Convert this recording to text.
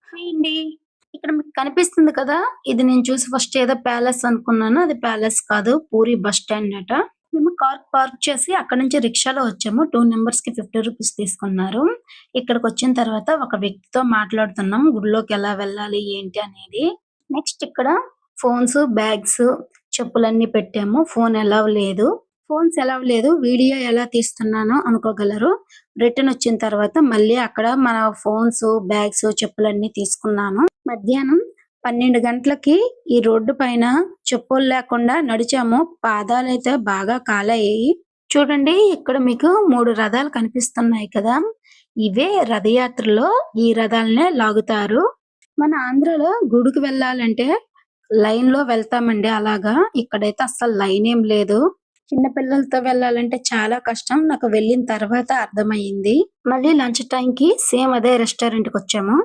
Hi అండి. ఇక్కడ మీకు కనిపిస్తుంది కదా! ఇది నేను చూసి ఫస్ట్ ఏదో ప్యాలెస్ అనుకున్నాను. అది ప్యాలెస్ కాదు. పూరి బస్ స్టాండ్ అట. మేము కార్ పార్క్ చేసి అక్కడి నుంచి రిక్షాలో వచ్చాము. 2 నంబర్స్‌కి ₹50 తీసుకున్నారు. ఇక్కడికొచ్చిన తర్వాత ఒక వ్యక్తితో మాట్లాడుతున్నాం. గుడిలోకి ఎలా వెళ్ళాలి? ఏంటి అనేది. నెక్స్ట్ ఇక్కడ ఫోన్స్, బ్యాగ్స్, చెప్పులన్నీ పెట్టాము. ఫోన్ అలౌ లేదు. ఫోన్స్ అలౌ లేదు. వీడియో ఎలా తీస్తున్నానో అనుకోగలరు. రిటర్న్ వచ్చిన తర్వాత మళ్ళీ అక్కడ మన ఫోన్స్, బ్యాగ్స్, చెప్పులన్నీ తీసుకున్నాను. మధ్యాహ్నం 12 గంటలకి ఈ రోడ్డు పైన చెప్పులు లేకుండా నడిచాము. పాదాలైతే బాగా కాలాయి. చూడండి ఇక్కడ మీకు 3 రథాలు కనిపిస్తున్నాయి కదా! ఇవే రథయాత్రలో ఈ రథాలనే లాగుతారు. మన ఆంధ్రాలో గుడికి వెళ్ళాలంటే లైన్‌లో వెళ్తామండి అలాగా. ఇక్కడైతే అస్సలు లైన్ ఏం లేదు. చిన్న పిల్లలతో వెళ్ళాలంటే చాలా కష్టం. నాకు వెళ్ళిన తర్వాత అర్థమయింది. మళ్ళీ లంచ్ టైమ్‌కి సేమ్ అదే రెస్టారెంట్‌కొచ్చాము.